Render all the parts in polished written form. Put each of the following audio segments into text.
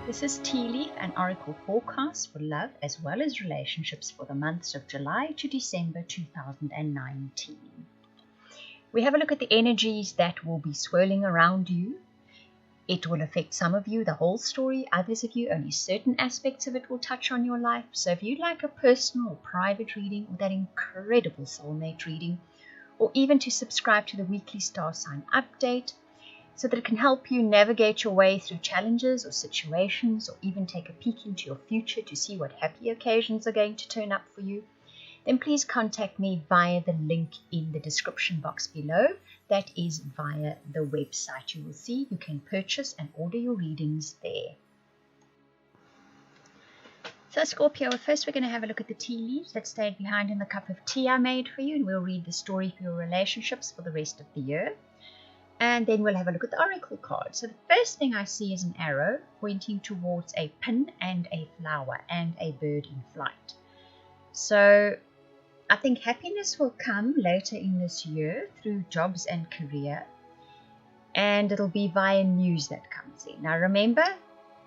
This is Tea Leaf and Oracle forecast for love as well as relationships for the months of July to December 2019. We have a look at the energies that will be swirling around you. It will affect some of you, the whole story. Others of you, only certain aspects of it will touch on your life. So if you'd like a personal or private reading or that incredible soulmate reading, or even to subscribe to the weekly star sign update, so that it can help you navigate your way through challenges or situations, or even take a peek into your future to see what happy occasions are going to turn up for you, then please contact me via the link in the description box below. That is via the website. You will see you can purchase and order your readings there. So Scorpio, first we're going to have a look at the tea leaves that stayed behind in the cup of tea I made for you, and we'll read the story for your relationships for the rest of the year. And then we'll have a look at the oracle card. So the first thing I see is an arrow pointing towards a pin and a flower and a bird in flight. So I think happiness will come later in this year through jobs and career. And it'll be via news that comes in. Now remember,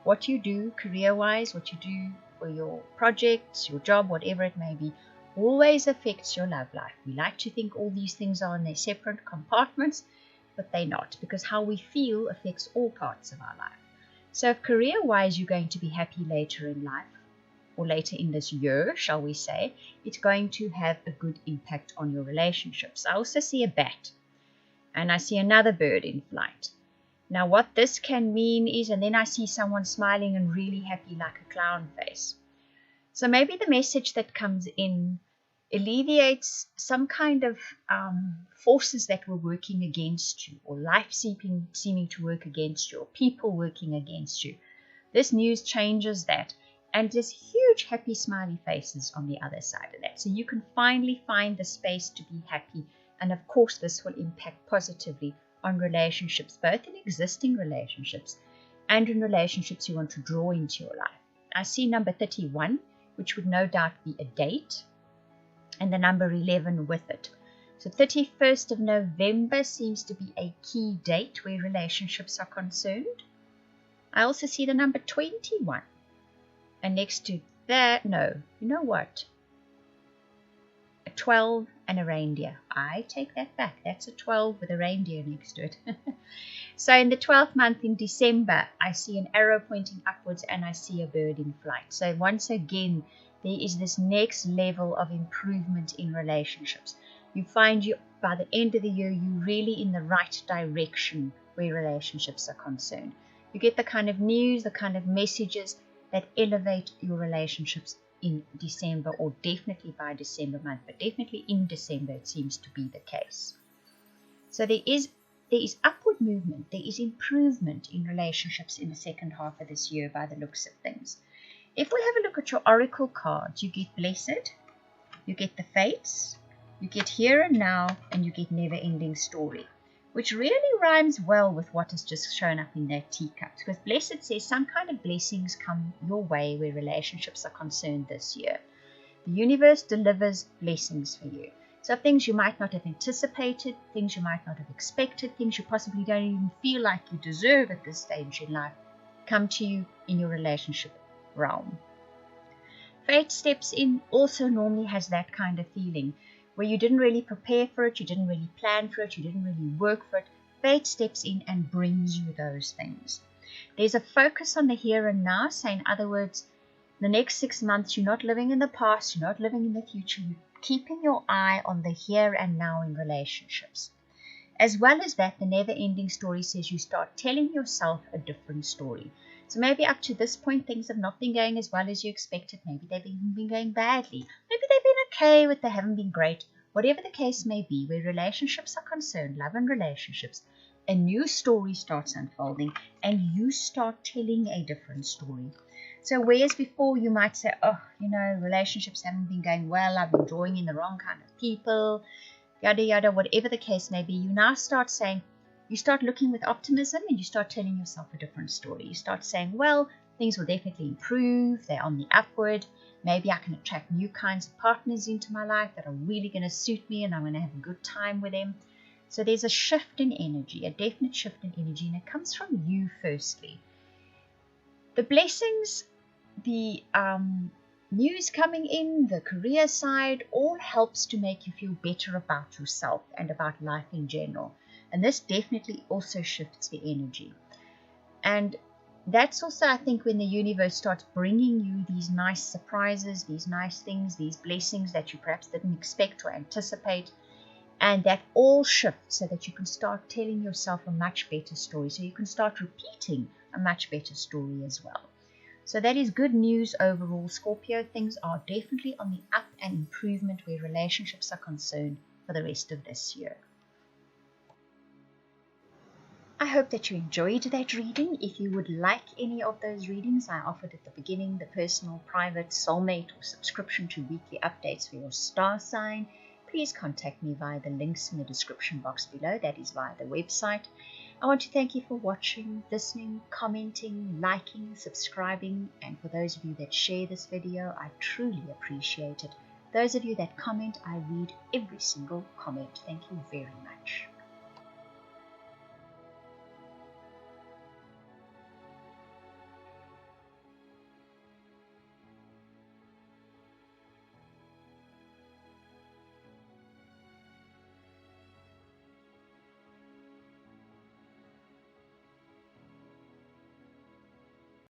what you do career-wise, what you do for your projects, your job, whatever it may be, always affects your love life. We like to think all these things are in their separate compartments, but they're not, because how we feel affects all parts of our life. So if career-wise you're going to be happy later in life, or later in this year, shall we say, it's going to have a good impact on your relationships. I also see a bat, and I see another bird in flight. Now what this can mean is, and then I see someone smiling and really happy like a clown face. So maybe the message that comes in alleviates some kind of forces that were working against you, or life seeming to work against you, or people working against you. This news changes that, and there's huge happy smiley faces on the other side of that. So you can finally find the space to be happy, and of course this will impact positively on relationships, both in existing relationships and in relationships you want to draw into your life. I see number 31, which would no doubt be a date, and the number 11 with it. So 31st of November seems to be a key date where relationships are concerned. I also see the number 21. And next to that, no, you know what? A 12 and a reindeer. I take that back. That's a 12 with a reindeer next to it. So in the 12th month in December, I see an arrow pointing upwards and I see a bird in flight. So once again, there is this next level of improvement in relationships. You find you by the end of the year, you're really in the right direction where relationships are concerned. You get the kind of news, the kind of messages that elevate your relationships in December, or definitely by December month, but definitely in December it seems to be the case. So there is upward movement, there is improvement in relationships in the second half of this year by the looks of things. If we have a look at your oracle cards, you get blessed, you get the fates, you get here and now, and you get never-ending story, which really rhymes well with what has just shown up in that teacup. Because blessed says some kind of blessings come your way where relationships are concerned this year. The universe delivers blessings for you. So things you might not have anticipated, things you might not have expected, things you possibly don't even feel like you deserve at this stage in life, come to you in your relationship realm. Fate steps in also normally has that kind of feeling where you didn't really prepare for it, you didn't really plan for it, you didn't really work for it. Fate steps in and brings you those things. There's a focus on the here and now, so in other words, the next 6 months you're not living in the past, you're not living in the future, you're keeping your eye on the here and now in relationships. As well as that, the never-ending story says you start telling yourself a different story. So maybe up to this point, things have not been going as well as you expected. Maybe they've even been going badly. Maybe they've been okay, but they haven't been great. Whatever the case may be, where relationships are concerned, love and relationships, a new story starts unfolding and you start telling a different story. So whereas before you might say, oh, relationships haven't been going well, I've been drawing in the wrong kind of people, yada, yada, whatever the case may be, you now start saying, you start looking with optimism and you start telling yourself a different story. You start saying, well, things will definitely improve. They're on the upward. Maybe I can attract new kinds of partners into my life that are really going to suit me and I'm going to have a good time with them. So there's a shift in energy, a definite shift in energy, and it comes from you firstly. The blessings, the news coming in, the career side, all helps to make you feel better about yourself and about life in general. And this definitely also shifts the energy. And that's also, I think, when the universe starts bringing you these nice surprises, these nice things, these blessings that you perhaps didn't expect or anticipate. And that all shifts so that you can start telling yourself a much better story. So you can start repeating a much better story as well. So that is good news overall, Scorpio. Things are definitely on the up and improvement where relationships are concerned for the rest of this year. I hope that you enjoyed that reading. If you would like any of those readings I offered at the beginning, the personal, private, soulmate, or subscription to weekly updates for your star sign, please contact me via the links in the description box below. That is via the website. I want to thank you for watching, listening, commenting, liking, subscribing, and for those of you that share this video, I truly appreciate it. Those of you that comment, I read every single comment. Thank you very much.